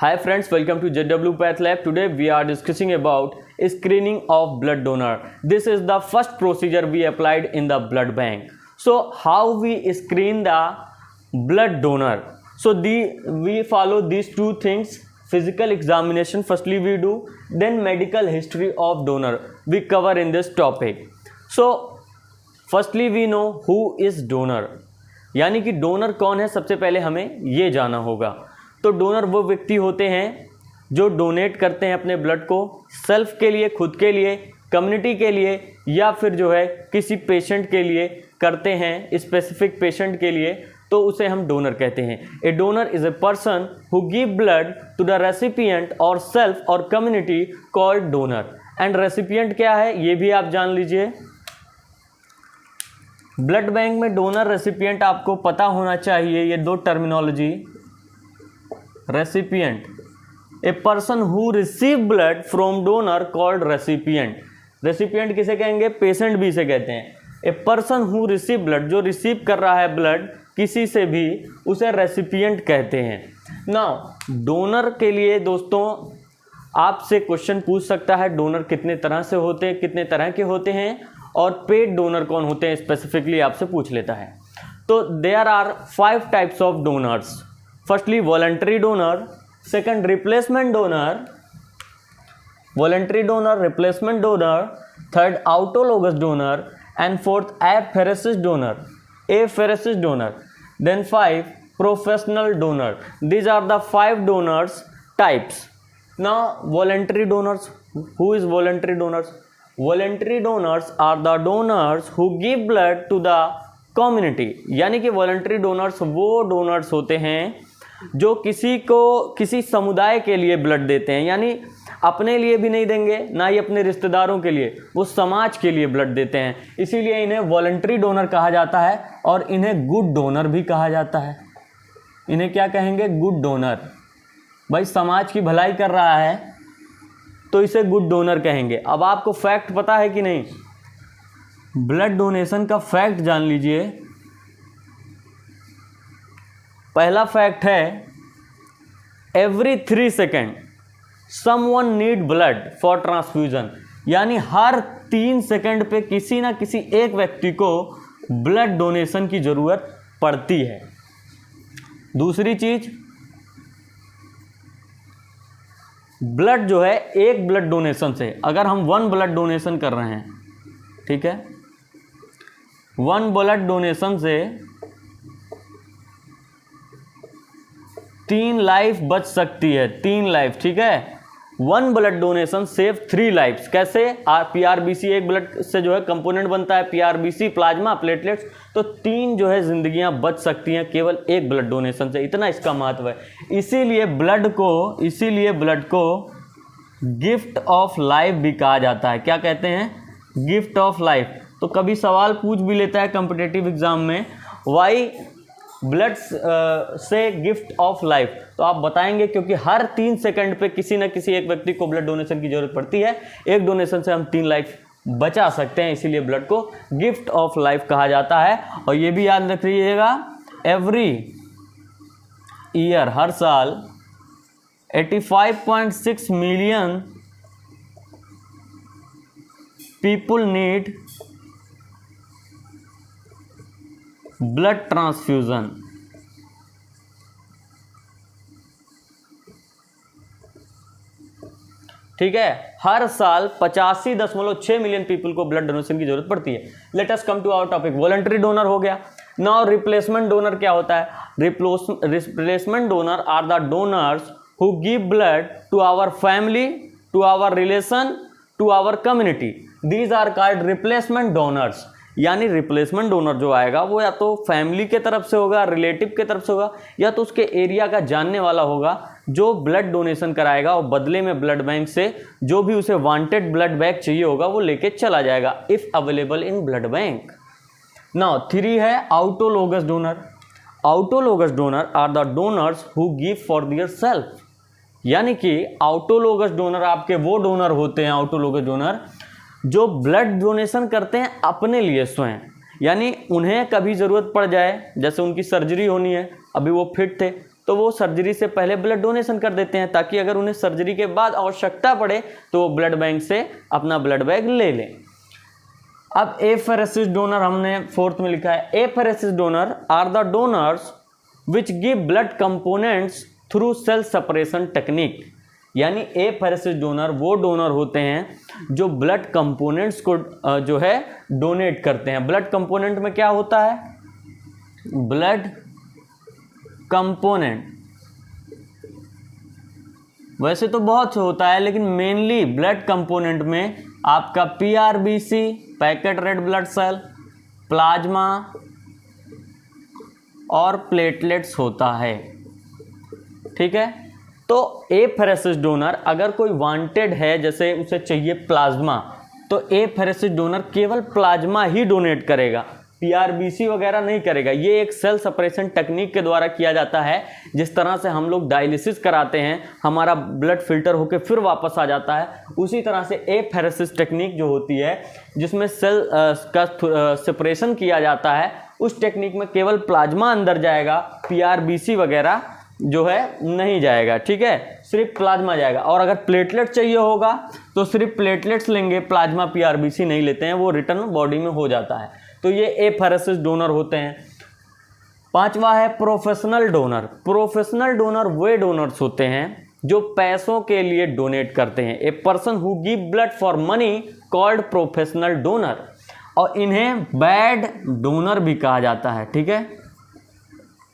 Hi friends, welcome to JW Path Lab. Today we are discussing about screening of blood donor. This is the first procedure we applied in the blood bank. So how we screen the blood donor? So we follow these two things. Physical examination firstly we do, then medical history of donor we cover in this topic. So firstly we know who is donor, यानी कि donor कौन है सबसे पहले हमें ये जाना होगा। तो डोनर वो व्यक्ति होते हैं जो डोनेट करते हैं अपने ब्लड को सेल्फ के लिए, खुद के लिए, कम्युनिटी के लिए, या फिर जो है किसी पेशेंट के लिए करते हैं, स्पेसिफिक पेशेंट के लिए, तो उसे हम डोनर कहते हैं। A donor is a person who give blood to the recipient और सेल्फ और community called donor. And recipient क्या है ये भी आप जान लीजिए। ब्लड बैंक में डोनर रेसिपिएंट आपको पता होना चाहिए, ये दो terminology. Recipient, a person who receive blood from donor called recipient. Recipient किसे कहेंगे? पेशेंट भी इसे कहते हैं। A person who receive blood, जो रिसीव कर रहा है ब्लड किसी से भी, उसे रेसिपिएंट कहते हैं। नाउ डोनर के लिए दोस्तों आपसे क्वेश्चन पूछ सकता है, डोनर कितने तरह से होते हैं, कितने तरह के होते हैं, और पेड डोनर कौन होते हैं स्पेसिफिकली आपसे पूछ लेता है। तो there are 5 types of donors. Firstly voluntary donor, second replacement donor, voluntary donor, replacement donor, third autologous donor, and fourth apheresis donor, apheresis donor, then 5 professional donor. These are the 5 donors types. Now voluntary donors, who is voluntary donors? Voluntary donors are the donors who give blood to the community. यानी कि voluntary donors वो donors होते हैं जो किसी समुदाय के लिए ब्लड देते हैं, यानी अपने लिए भी नहीं देंगे, ना ही अपने रिश्तेदारों के लिए, वो समाज के लिए ब्लड देते हैं। इसीलिए इन्हें वॉलंटरी डोनर कहा जाता है और इन्हें गुड डोनर भी कहा जाता है। इन्हें क्या कहेंगे? Good donor. भाई समाज की भलाई कर रहा है तो इसे गुड डोनर कहेंगे। अब आपको फैक्ट पता है कि नहीं? ब्लड डोनेशन का फैक्ट जान लीजिए। पहला फैक्ट है, every 3 second someone need blood for transfusion. यानी हर 3 सेकेंड पे किसी ना किसी एक व्यक्ति को ब्लड डोनेशन की जरूरत पड़ती है। दूसरी चीज, ब्लड जो है एक ब्लड डोनेशन से, अगर हम 1 ब्लड डोनेशन कर रहे हैं, ठीक है, 1 ब्लड डोनेशन से 3 लाइफ बच सकती है। 3 लाइफ, ठीक है। 1 ब्लड डोनेशन सेव 3 लाइफ्स। कैसे? पीआरबीसी एक ब्लड से जो है कंपोनेंट बनता है, पीआरबीसी, प्लाज्मा, प्लेटलेट्स, तो 3 जो है जिंदगियां बच सकती हैं केवल एक ब्लड डोनेशन से। इतना इसका महत्व है। इसीलिए ब्लड को गिफ्ट ऑफ लाइफ भी कहा जाता है। क्या कहते हैं? Gift of life. तो कभी सवाल पूछ भी लेता है कॉम्पिटिटिव एग्जाम में, वाई ब्लड से गिफ्ट ऑफ लाइफ, तो आप बताएंगे क्योंकि हर 3 सेकंड पे किसी न किसी एक व्यक्ति को ब्लड डोनेशन की जरूरत पड़ती है। एक डोनेशन से हम 3 लाइफ बचा सकते हैं, इसीलिए ब्लड को गिफ्ट ऑफ लाइफ कहा जाता है। और ये भी याद रखिएगा, एवरी ईयर, हर साल 85.6 million people need blood transfusion. ठीक है, हर साल 85.6 मिलियन पीपल को ब्लड डोनेशन की जरूरत पड़ती है। Let us come to our topic. Voluntary donor हो गया। नाउ रिप्लेसमेंट डोनर क्या होता है? Replacement donor are the donors who give blood to our family, to our relation, to our community. These are called replacement donors. यानी replacement donor जो आएगा वो या तो फैमिली के तरफ से होगा, रिलेटिव के तरफ से होगा, या तो उसके एरिया का जानने वाला होगा जो ब्लड डोनेशन कराएगा और बदले में ब्लड बैंक से जो भी उसे वांटेड ब्लड बैंक चाहिए होगा वो लेके चला जाएगा, if available in blood bank. Now 3 है autologous donor. Autologous donor are the donors who give for their self. यानी कि ऑटोलोगस डोनर आपके वो डोनर होते हैं, ऑटोलोगस डोनर जो ब्लड डोनेशन करते हैं अपने लिए स्वयं। यानी उन्हें कभी ज़रूरत पड़ जाए, जैसे उनकी सर्जरी होनी है, अभी वो फिट थे तो वो सर्जरी से पहले ब्लड डोनेशन कर देते हैं, ताकि अगर उन्हें सर्जरी के बाद आवश्यकता पड़े तो वो ब्लड बैंक से अपना ब्लड बैग ले लें। अब एफेरेसिस डोनर हमने फोर्थ में लिखा है। Apheresis donor are the donors which give blood components through cell separation technique. यानी एफेरेसिस डोनर वो डोनर होते हैं जो ब्लड कंपोनेंट्स को जो है डोनेट करते हैं। ब्लड कंपोनेंट में क्या होता है? ब्लड कंपोनेंट वैसे तो बहुत से होता है, लेकिन मेनली ब्लड कंपोनेंट में आपका PRBC, packet red blood cell, plasma और प्लेटलेट्स होता है। ठीक है, तो एफेरेसिस डोनर अगर कोई वांटेड है, जैसे उसे चाहिए प्लाज्मा, तो एफेरेसिस डोनर केवल प्लाज्मा ही डोनेट करेगा, पीआरबीसी वगैरह नहीं करेगा। ये एक सेल सेपरेशन टेक्निक के द्वारा किया जाता है। जिस तरह से हम लोग डायलिसिस कराते हैं, हमारा ब्लड फिल्टर होकर फिर वापस आ जाता है, उसी तरह से एफेरेसिस टेक्निक जो होती है जिसमें सेल का सेपरेशन किया जाता है, उस टेक्निक में केवल प्लाज्मा अंदर जाएगा, पीआरबीसी वगैरह जो है नहीं जाएगा। ठीक है, सिर्फ प्लाज्मा जाएगा। और अगर प्लेटलेट चाहिए होगा तो सिर्फ प्लेटलेट्स लेंगे, प्लाज्मा पीआरबीसी नहीं लेते हैं, वो रिटर्न बॉडी में हो जाता है। तो ये एफेरेसिस डोनर होते हैं। पांचवा है प्रोफेशनल डोनर। प्रोफेशनल डोनर वे डोनर्स होते हैं जो पैसों के लिए डोनेट करते हैं। A person who give blood for money called professional donor. और इन्हें बैड डोनर भी कहा जाता है। ठीक है,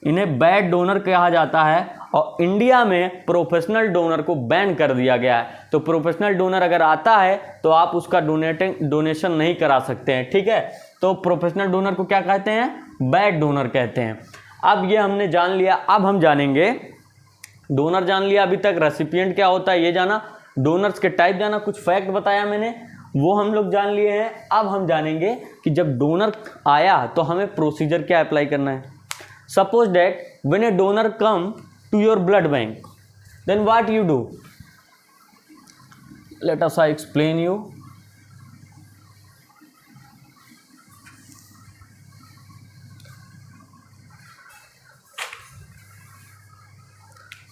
इन्हें बैड डोनर कहा जाता है। और इंडिया में प्रोफेशनल डोनर को बैन कर दिया गया है। तो प्रोफेशनल डोनर अगर आता है तो आप उसका डोनेशन नहीं करा सकते हैं। ठीक है, तो प्रोफेशनल डोनर को क्या कहते हैं? बैड डोनर कहते हैं। अब ये हमने जान लिया। अब हम जानेंगे, डोनर जान लिया अभी तक, रेसिपिएंट क्या होता है ये जाना, डोनर्स के टाइप जाना, कुछ फैक्ट बताया मैंने वो हम लोग जान लिए हैं। अब हम जानेंगे कि जब डोनर आया तो हमें प्रोसीजर क्या अप्लाई करना है। Suppose that when a donor come to your blood bank, then what you do? Let us I explain you.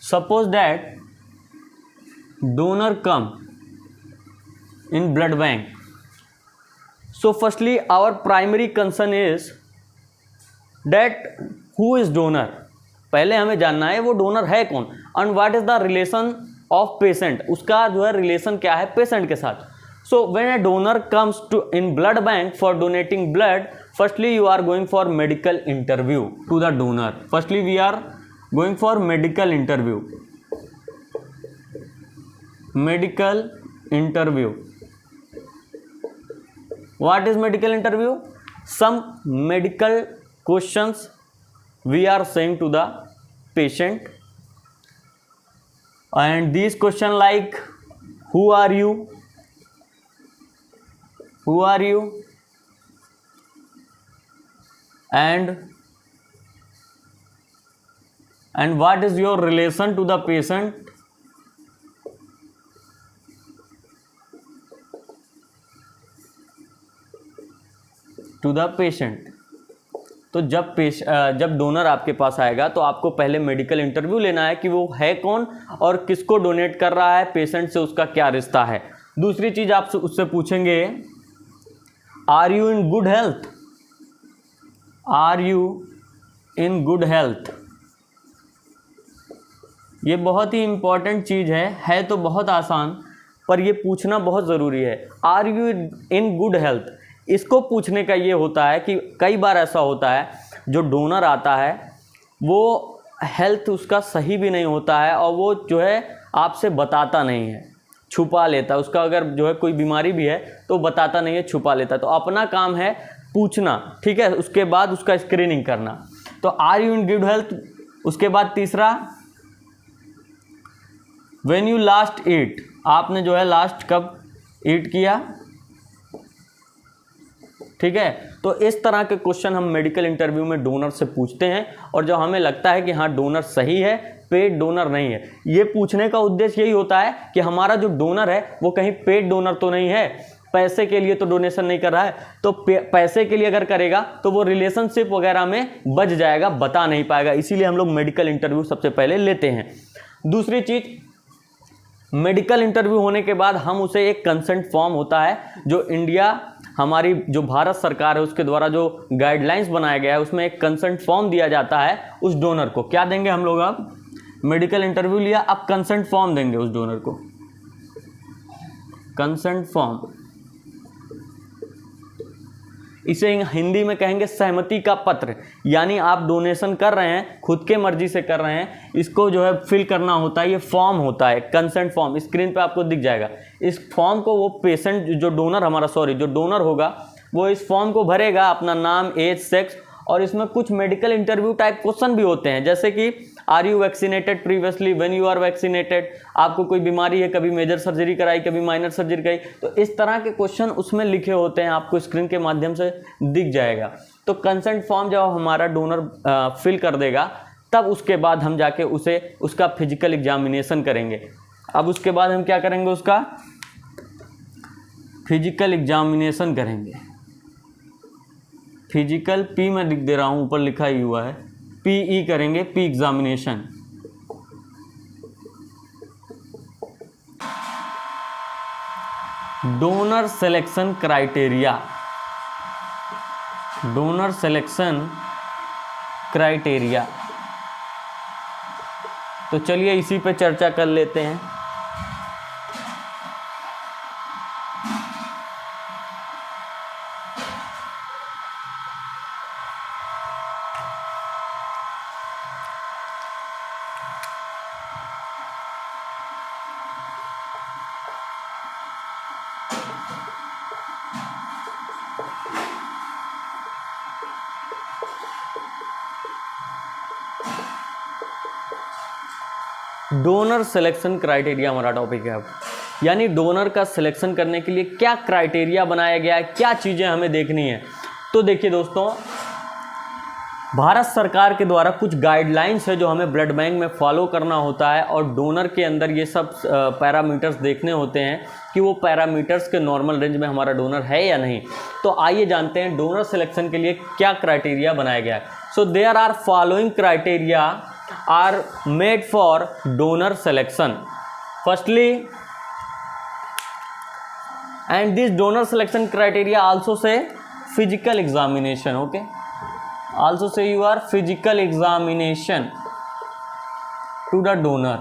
Suppose that donor come in blood bank. So firstly our primary concern is that who is donor. पहले हमें जानना है वो donor है कौन, and what is the relation of patient, उसका जो है रिलेशन क्या है पेशेंट के साथ। So when a donor comes to in blood bank for donating blood, firstly you are going for medical interview to the donor. Firstly we are going for medical interview. Medical interview, what is medical interview? Some medical questions we are saying to the patient, and these question like who are you, and what is your relation to the patient, तो जब donor आपके पास आएगा तो आपको पहले medical interview लेना है कि वो है कौन और किसको डोनेट कर रहा है, पेशेंट से उसका क्या रिश्ता है। दूसरी चीज़ आप उससे पूछेंगे, are you in good health, are you in good health. ये बहुत ही इम्पॉर्टेंट चीज़ है तो बहुत आसान, पर ये पूछना बहुत ज़रूरी है। Are you in good health, इसको पूछने का ये होता है कि कई बार ऐसा होता है जो डोनर आता है वो हेल्थ उसका सही भी नहीं होता है और वो जो है आपसे बताता नहीं है, छुपा लेता है। उसका अगर जो है कोई बीमारी भी है तो बताता नहीं है, छुपा लेता है। तो अपना काम है पूछना, ठीक है, उसके बाद उसका स्क्रीनिंग करना। तो are you in good health. उसके बाद तीसरा, व्हेन यू लास्ट ईट, आपने जो है लास्ट कब ईट किया, ठीक है। तो इस तरह के क्वेश्चन हम मेडिकल इंटरव्यू में डोनर से पूछते हैं, और जब हमें लगता है कि हाँ डोनर सही है, पेड डोनर नहीं है। ये पूछने का उद्देश्य यही होता है कि हमारा जो डोनर है वो कहीं पेड डोनर तो नहीं है, पैसे के लिए तो डोनेशन नहीं कर रहा है, तो पैसे के लिए अगर करेगा तो वो रिलेशनशिप वगैरह में बच जाएगा, बता नहीं पाएगा। इसीलिए हम लोग मेडिकल इंटरव्यू सबसे पहले लेते हैं। दूसरी चीज़, मेडिकल इंटरव्यू होने के बाद हम उसे एक कंसेंट फॉर्म होता है जो इंडिया, हमारी जो भारत सरकार है उसके द्वारा जो गाइडलाइंस बनाया गया है, उसमें एक कंसेंट फॉर्म दिया जाता है उस डोनर को। क्या देंगे हम लोग? अब मेडिकल इंटरव्यू लिया, अब कंसेंट फॉर्म देंगे उस डोनर को, कंसेंट फॉर्म। इसे हिंदी में कहेंगे सहमति का पत्र। यानी आप डोनेशन कर रहे हैं, खुद के मर्जी से कर रहे हैं, इसको जो है फिल करना होता है, ये फॉर्म होता है कंसेंट फॉर्म। स्क्रीन पे आपको दिख जाएगा। इस फॉर्म को वो पेशेंट जो डोनर हमारा जो डोनर होगा वो इस फॉर्म को भरेगा, अपना नाम, एज, सेक्स, और इसमें कुछ मेडिकल इंटरव्यू टाइप क्वेश्चन भी होते हैं, जैसे कि are you vaccinated previously, when you are vaccinated, आपको कोई बीमारी है, कभी मेजर सर्जरी कराई, कभी माइनर सर्जरी कराई, तो इस तरह के क्वेश्चन उसमें लिखे होते हैं, आपको स्क्रीन के माध्यम से दिख जाएगा। तो कंसेंट फॉर्म जब हमारा डोनर फिल कर देगा, तब उसके बाद हम जाके उसे उसका फिजिकल एग्जामिनेशन करेंगे। अब उसके बाद हम क्या करेंगे? उसका फिजिकल एग्जामिनेशन करेंगे। फिजिकल पी मैं लिख दे रहा हूँ, ऊपर लिखा ही हुआ है, पीई करेंगे, P examination. Donor selection criteria, donor selection criteria. तो चलिए इसी पे चर्चा कर लेते हैं। डोनर सिलेक्शन क्राइटेरिया हमारा टॉपिक है अब, यानी डोनर का सिलेक्शन करने के लिए क्या क्राइटेरिया बनाया गया है, क्या चीज़ें हमें देखनी है। तो देखिए दोस्तों, भारत सरकार के द्वारा कुछ गाइडलाइंस है जो हमें ब्लड बैंक में फॉलो करना होता है, और डोनर के अंदर ये सब पैरामीटर्स देखने होते हैं कि वो पैरामीटर्स के नॉर्मल रेंज में हमारा डोनर है या नहीं। तो आइए जानते हैं डोनर सिलेक्शन के लिए क्या क्राइटेरिया बनाया गया है। So there are following criteria are made for donor selection. Firstly, and this donor selection criteria also say physical examination. Okay, also say your physical examination to the donor.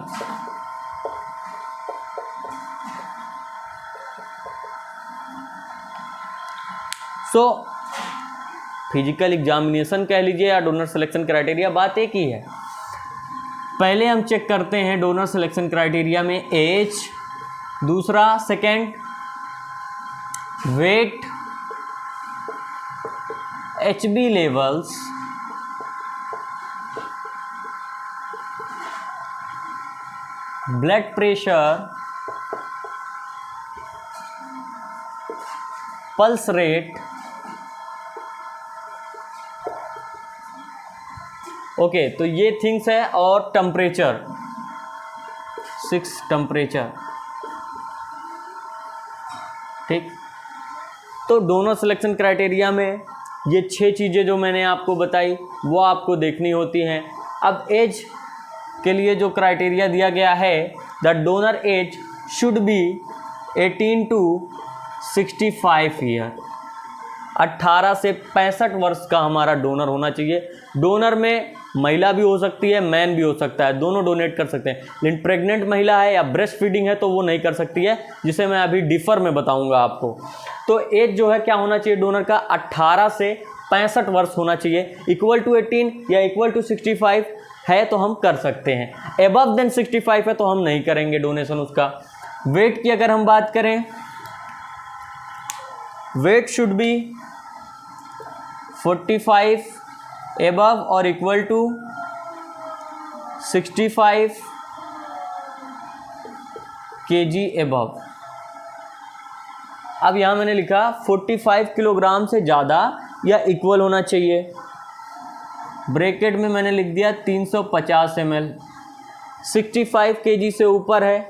So physical examination कह लीजिए या donor selection criteria, बात एक ही है। पहले हम check करते हैं डोनर सिलेक्शन क्राइटेरिया में एज, दूसरा second weight, HB levels, blood pressure, pulse rate, okay तो ये थिंग्स है, और टेम्परेचर, 6 टेम्परेचर, ठीक। तो डोनर सिलेक्शन क्राइटेरिया में ये 6 चीज़ें जो मैंने आपको बताई वो आपको देखनी होती हैं। अब एज के लिए जो क्राइटेरिया दिया गया है, the donor age should be 18 to 65 year, 18 से 65 वर्ष का हमारा डोनर होना चाहिए। डोनर में महिला भी हो सकती है, मैन भी हो सकता है, दोनों डोनेट कर सकते हैं। लेकिन प्रेग्नेंट महिला है या ब्रेस्ट फीडिंग है तो वो नहीं कर सकती है, जिसे मैं अभी डिफर में बताऊंगा आपको। तो एज जो है क्या होना चाहिए डोनर का, 18 से 65 वर्ष होना चाहिए। इक्वल टू 18 या इक्वल टू 65 है तो हम कर सकते हैं, एबव देन 65 है तो हम नहीं करेंगे डोनेशन उसका। वेट की अगर हम बात करें, वेट शुड बी 45 एबव और इक्वल टू 65 kg एबव। अब यहाँ मैंने लिखा 45 किलोग्राम से ज़्यादा या इक्वल होना चाहिए, ब्रैकेट में मैंने लिख दिया 350 ml। 65 kg से ऊपर है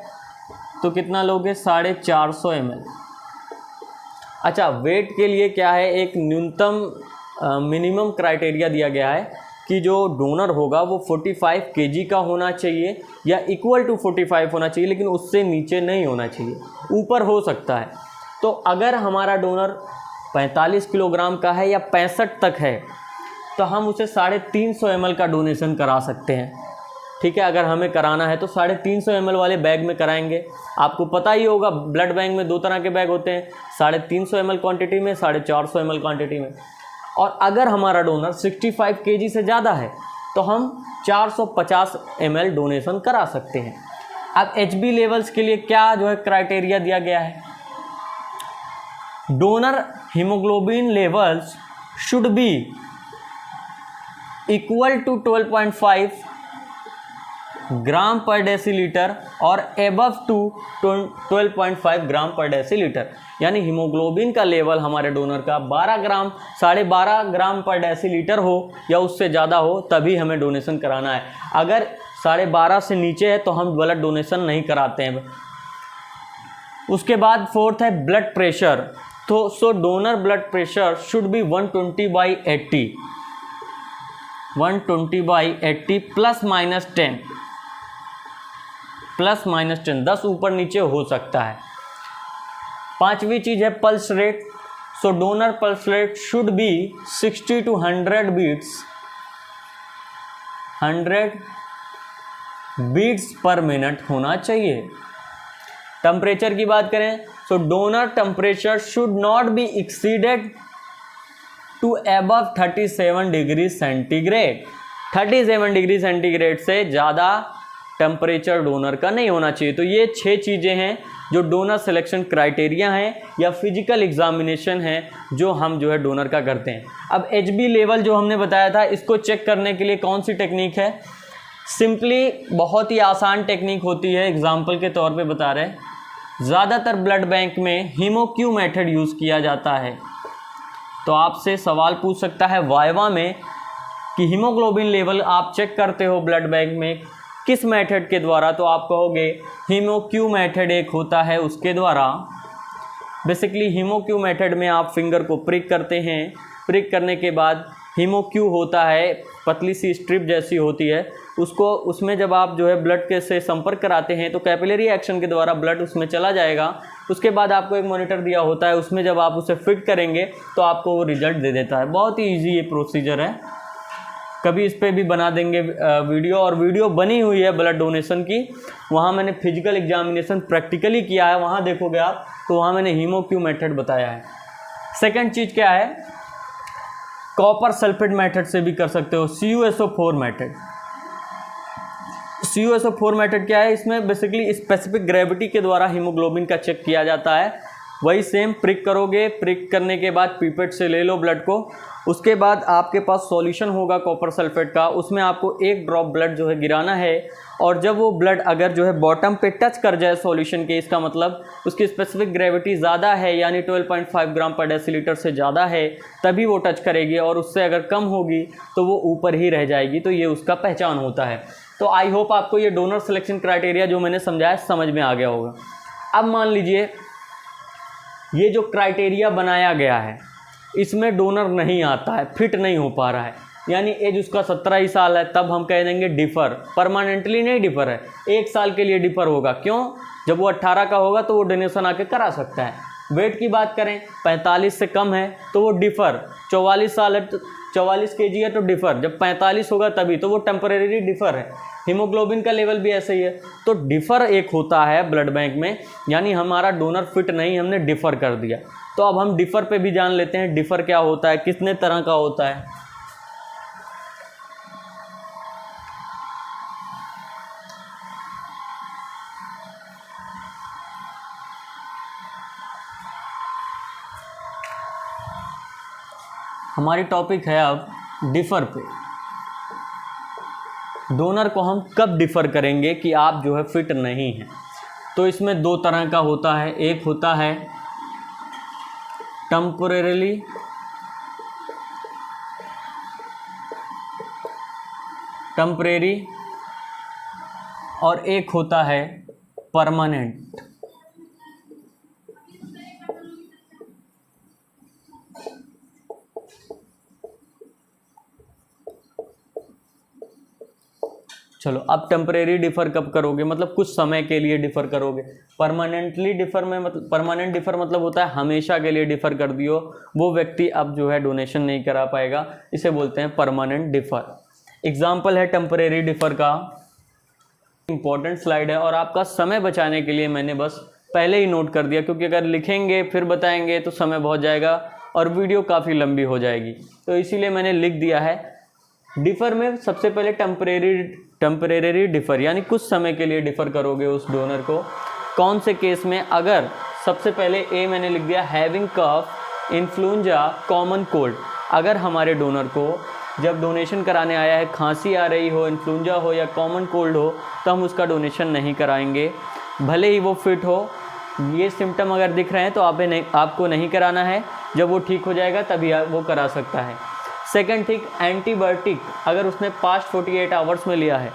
तो कितना लोगे, 450 ml। अच्छा, वेट के लिए क्या है, एक न्यूनतम मिनिमम क्राइटेरिया दिया गया है कि जो डोनर होगा वो 45 केजी का होना चाहिए या इक्वल टू 45 होना चाहिए, लेकिन उससे नीचे नहीं होना चाहिए, ऊपर हो सकता है। तो अगर हमारा डोनर 45 किलोग्राम का है या 65 तक है तो हम उसे 350 ml का डोनेशन करा सकते हैं। ठीक है, अगर हमें कराना है तो 350 ml वाले बैग में कराएंगे। आपको पता ही होगा ब्लड बैंक में 2 तरह के बैग होते हैं, 350 ml क्वांटिटी में, 450 ml क्वांटिटी में। और अगर हमारा डोनर 65 केजी से ज़्यादा है तो हम 450 ml डोनेशन करा सकते हैं। अब HB लेवल्स के लिए क्या जो है क्राइटेरिया दिया गया है, donor haemoglobin levels should be equal to 12.5 gram per decilitre और above to 12.5 gram per decilitre. यानी हीमोग्लोबिन का लेवल हमारे डोनर का 12 ग्राम 12.5 ग्राम पर डेसीलीटर हो या उससे ज़्यादा हो तभी हमें डोनेशन कराना है। अगर 12.5 से नीचे है तो हम ब्लड डोनेशन नहीं कराते हैं। उसके बाद फोर्थ है ब्लड प्रेशर। तो so donor blood pressure should be 120/80 120/80 +-10 10 ऊपर नीचे हो सकता है। पांचवी चीज है pulse rate. So donor pulse rate should be 60 to 100 beats per minute होना चाहिए। टेम्परेचर की बात करें तो donor temperature should not be exceeded to above 37 degree centigrade. 37 degree centigrade से ज़्यादा टेम्परेचर डोनर का नहीं होना चाहिए। तो ये 6 चीज़ें हैं जो डोनर सिलेक्शन क्राइटेरिया हैं या फिजिकल एग्जामिनेशन है जो हम जो है डोनर का करते हैं। अब HB लेवल जो हमने बताया था, इसको चेक करने के लिए कौन सी टेक्निक है, सिंपली बहुत ही आसान टेक्निक होती है। एग्जाम्पल के तौर पे बता रहे हैं, ज़्यादातर ब्लड बैंक में हीमोक्यू मेथड यूज़ किया जाता है। तो आपसे सवाल पूछ सकता है वाइवा में कि हीमोग्लोबिन लेवल आप चेक करते हो ब्लड बैंक में किस मेथड के द्वारा, तो आप कहोगे हीमोक्यू मेथड एक होता है उसके द्वारा। बेसिकली हीमोक्यू मेथड में आप फिंगर को प्रिक करते हैं, प्रिक करने के बाद हीमोक्यू होता है, पतली सी स्ट्रिप जैसी होती है, उसको उसमें जब आप जो है ब्लड के से संपर्क कराते हैं तो कैपिलरी एक्शन के द्वारा ब्लड उसमें चला जाएगा। उसके बाद आपको एक मॉनिटर दिया होता है, उसमें जब आप उसे फिट करेंगे तो आपको वो रिजल्ट दे देता है। बहुत ही ईजी ये प्रोसीजर है, कभी इस पर भी बना देंगे वीडियो, और वीडियो बनी हुई है ब्लड डोनेशन की। वहाँ मैंने फिजिकल एग्जामिनेशन प्रैक्टिकली किया है, वहाँ देखोगे आप तो वहाँ मैंने हीमोक्यू मेथड बताया है। सेकंड चीज़ क्या है, कॉपर सल्फेट मेथड से भी कर सकते हो, CuSO4 मेथड। CuSO4 मेथड क्या है, इसमें बेसिकली स्पेसिफिक ग्रेविटी के द्वारा हीमोग्लोबिन का चेक किया जाता है। वही सेम प्रिक करोगे, प्रिक करने के बाद पीपेट से ले लो ब्लड को, उसके बाद आपके पास सॉल्यूशन होगा कॉपर सल्फेट का, उसमें आपको 1 ड्रॉप ब्लड जो है गिराना है, और जब वो ब्लड अगर जो है बॉटम पे टच कर जाए सॉल्यूशन के, इसका मतलब उसकी स्पेसिफिक ग्रेविटी ज़्यादा है, यानी 12.5 ग्राम पर डेसीलीटर से ज़्यादा है, तभी वो टच करेगी, और उससे अगर कम होगी तो वो ऊपर ही रह जाएगी। तो ये उसका पहचान होता है। तो आई होप आपको ये डोनर सिलेक्शन क्राइटेरिया जो मैंने समझाया समझ में आ गया होगा। अब मान लीजिए ये जो क्राइटेरिया बनाया गया है इसमें डोनर नहीं आता है, फिट नहीं हो पा रहा है, यानी एज उसका 17 ही साल है, तब हम कह देंगे डिफ़र। परमानेंटली नहीं डिफ़र है, 1 साल के लिए डिफ़र होगा। क्यों? जब वो 18 का होगा तो वो डोनेशन आके करा सकता है। वेट की बात करें 45 से कम है तो वो डिफ़र, 44 साल है तो 44 kg है तो डिफ़र, जब 45 होगा तभी, तो वो टेम्परेरी डिफ़र है। हीमोग्लोबिन का लेवल भी ऐसे ही है, तो डिफ़र एक होता है ब्लड बैंक में, यानी हमारा डोनर फिट नहीं, हमने डिफ़र कर दिया। तो अब हम डिफ़र पे भी जान लेते हैं, डिफ़र क्या होता है, कितने तरह का होता है। हमारी टॉपिक है अब डिफ़र पे। डोनर को हम कब डिफ़र करेंगे कि आप जो है फिट नहीं हैं। तो इसमें 2 तरह का होता है, एक होता है टेम्पोरेरी और एक होता है परमानेंट। चलो, अब टेम्परेरी डिफ़र कब करोगे, मतलब कुछ समय के लिए डिफ़र करोगे। परमानेंटली डिफ़र में मतलब परमानेंट डिफ़र मतलब होता है हमेशा के लिए डिफ़र कर दियो, वो व्यक्ति अब जो है डोनेशन नहीं करा पाएगा, इसे बोलते हैं परमानेंट डिफ़र। एग्जाम्पल है टेम्परेरी डिफ़र का, इंपॉर्टेंट स्लाइड है और आपका समय बचाने के लिए मैंने बस पहले ही नोट कर दिया, क्योंकि अगर लिखेंगे फिर बताएंगे तो समय बहुत जाएगा और वीडियो काफ़ी लंबी हो जाएगी, तो इसीलिए मैंने लिख दिया है। डिफ़र में सबसे पहले टेम्परेरी डिफ़र यानी कुछ समय के लिए डिफ़र करोगे उस डोनर को। कौन से केस में, अगर सबसे पहले ए मैंने लिख दिया, हैविंग कफ, इन्फ्लुएंजा, कॉमन कोल्ड। अगर हमारे डोनर को जब डोनेशन कराने आया है खांसी आ रही हो, इन्फ्लुएंजा हो या कॉमन कोल्ड हो, तो हम उसका डोनेशन नहीं कराएंगे, भले ही वो फिट हो। ये सिम्टम अगर दिख रहे हैं तो आपको नहीं कराना है, जब वो ठीक हो जाएगा तभी वो करा सकता है। सेकंड थिंग, एंटीबायोटिक अगर उसने पास्ट 48 आवर्स में लिया है,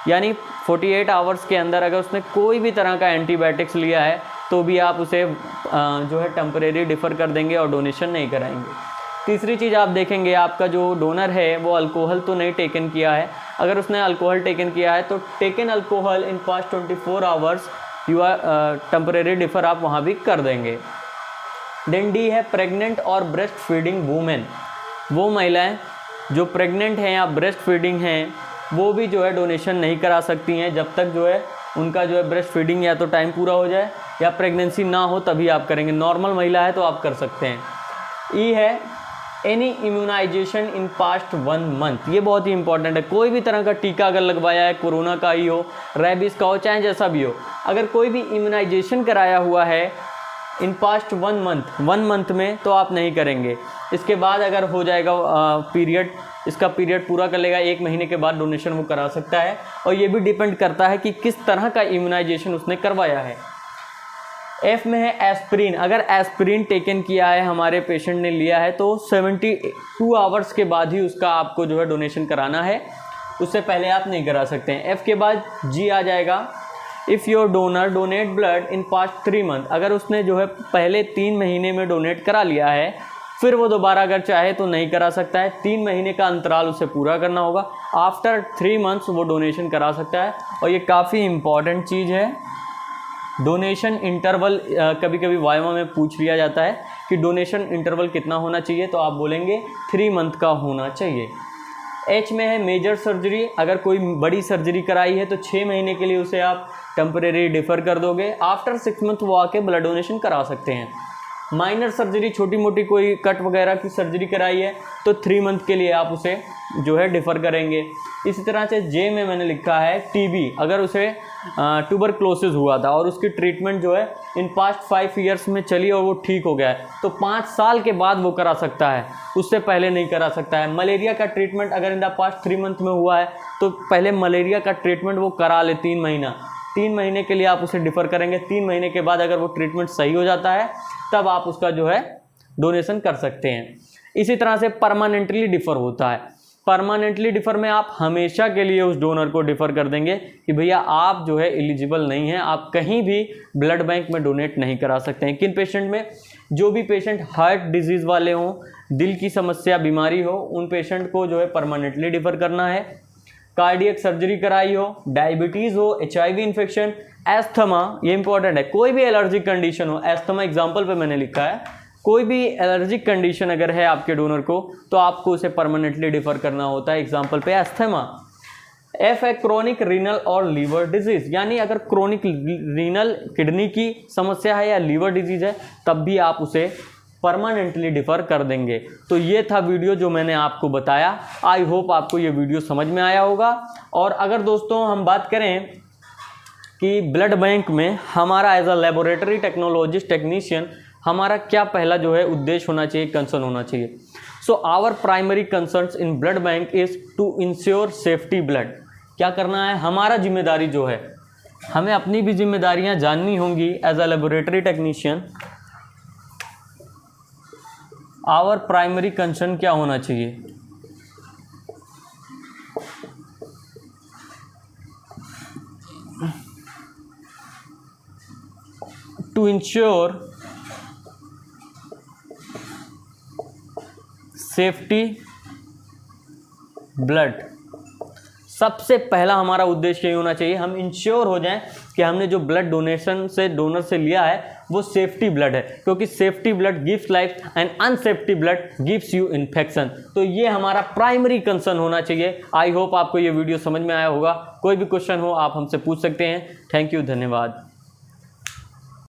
यानी 48 आवर्स के अंदर अगर उसने कोई भी तरह का एंटीबायोटिक्स लिया है, तो भी आप उसे जो है टेम्परेरी डिफ़र कर देंगे और डोनेशन नहीं कराएंगे। तीसरी चीज़ आप देखेंगे, आपका जो डोनर है वो अल्कोहल तो नहीं टेकन किया है। अगर उसने अल्कोहल टेकन किया है तो taken alcohol in past 24 hours you are temporary defer आप वहाँ भी कर देंगे। देन डी है प्रेग्नेंट और ब्रेस्ट फीडिंग वूमेन। वो महिलाएं जो प्रेग्नेंट हैं या ब्रेस्ट फीडिंग हैं, वो भी जो है डोनेशन नहीं करा सकती हैं जब तक जो है उनका जो है ब्रेस्ट फीडिंग या तो टाइम पूरा हो जाए या प्रेगनेंसी ना हो, तभी आप करेंगे। नॉर्मल महिला है तो आप कर सकते हैं। ई है any immunisation in past 1 month. ये बहुत ही इंपॉर्टेंट है। कोई भी तरह का टीका अगर लगवाया है, कोरोना का ही हो, रेबीज़ का हो, चाहे जैसा भी हो, अगर कोई भी इम्यूनाइजेशन कराया हुआ है इन पास्ट 1 मंथ में, तो आप नहीं करेंगे। इसके बाद अगर हो जाएगा पीरियड, इसका पीरियड पूरा कर लेगा 1 महीने के बाद डोनेशन वो करा सकता है। और ये भी डिपेंड करता है कि किस तरह का इम्यूनाइजेशन उसने करवाया है। एफ में है एस्पिरिन। अगर एस्पिरिन टेकन किया है, हमारे पेशेंट ने लिया है, तो 72 आवर्स के बाद ही उसका आपको जो है डोनेशन कराना है, उससे पहले आप नहीं करा सकते हैं। एफ के बाद जी आ जाएगा। If your donor donate blood in past 3 month. अगर उसने जो है पहले 3 महीने में डोनेट करा लिया है, फिर वो दोबारा अगर चाहे तो नहीं करा सकता है। 3 महीने का अंतराल उसे पूरा करना होगा। आफ्टर 3 मंथ्स वो डोनेशन करा सकता है। और ये काफ़ी इम्पॉर्टेंट चीज़ है, डोनेशन इंटरवल कभी कभी वाइवा में पूछ लिया जाता है कि डोनेशन इंटरवल कितना होना चाहिए, तो आप बोलेंगे 3 मंथ का होना चाहिए। एच में है मेजर सर्जरी। अगर कोई बड़ी सर्जरी कराई है तो 6 महीने के लिए उसे आप टेम्परेरी डिफ़र कर दोगे। आफ्टर 6 मंथ वो आके ब्लड डोनेशन करा सकते हैं। माइनर सर्जरी, छोटी मोटी कोई कट वगैरह की सर्जरी कराई है तो 3 मंथ के लिए आप उसे जो है डिफ़र करेंगे। इसी तरह से जे में मैंने लिखा है टीबी। अगर उसे ट्यूबरक्लोसिस हुआ था और उसकी ट्रीटमेंट जो है इन पास्ट 5 ईयर्स में चली और वो ठीक हो गया है, तो 5 साल के बाद वो करा सकता है, उससे पहले नहीं करा सकता है। मलेरिया का ट्रीटमेंट अगर इन द पास्ट 3 मंथ में हुआ है तो पहले मलेरिया का ट्रीटमेंट वो करा ले 3 महीना। 3 महीने के लिए आप उसे डिफ़र करेंगे। 3 महीने के बाद अगर वो ट्रीटमेंट सही हो जाता है तब आप उसका जो है डोनेशन कर सकते हैं। इसी तरह से परमानेंटली डिफ़र होता है। परमानेंटली डिफ़र में आप हमेशा के लिए उस डोनर को डिफ़र कर देंगे कि भैया आप जो है एलिजिबल नहीं हैं, आप कहीं भी ब्लड बैंक में डोनेट नहीं करा सकते हैं। किन पेशेंट में? जो भी पेशेंट हार्ट डिजीज़ वाले हों, दिल की समस्या बीमारी हो, उन पेशेंट को जो है परमानेंटली डिफ़र करना है। कार्डियक सर्जरी कराई हो, डायबिटीज़ हो, HIV इन्फेक्शन, एस्थमा, ये इंपॉर्टेंट है। कोई भी एलर्जिक कंडीशन हो, एस्थमा एग्जाम्पल पे मैंने लिखा है, कोई भी एलर्जिक कंडीशन अगर है आपके डोनर को तो आपको उसे परमानेंटली डिफ़र करना होता है। एग्जाम्पल पे एस्थमा। एफ है क्रोनिक रीनल और लीवर डिजीज़, यानी अगर क्रोनिक रीनल किडनी की समस्या है या लीवर डिजीज़ है तब भी आप उसे परमानेंटली डिफ़र कर देंगे। तो ये था वीडियो जो मैंने आपको बताया। आई होप आपको ये वीडियो समझ में आया होगा। और अगर दोस्तों हम बात करें कि ब्लड बैंक में हमारा as a laboratory technologist technician हमारा क्या पहला जो है उद्देश्य होना चाहिए, कंसर्न होना चाहिए। So our primary concerns in blood bank is to ensure safety blood. क्या करना है? हमारा जिम्मेदारी जो है, हमें अपनी भी जिम्मेदारियां जाननी होंगी as a laboratory technician. Our primary concern क्या होना चाहिए? To ensure safety blood. सबसे पहला हमारा उद्देश्य ये होना चाहिए, हम इंश्योर हो जाएं कि हमने जो ब्लड डोनर से लिया है वो सेफ्टी ब्लड है, क्योंकि safety blood gives life and unsafety blood gives you infection. तो ये हमारा प्राइमरी कंसर्न होना चाहिए। आई होप आपको ये वीडियो समझ में आया होगा। कोई भी क्वेश्चन हो आप हमसे पूछ सकते हैं। थैंक यू, धन्यवाद।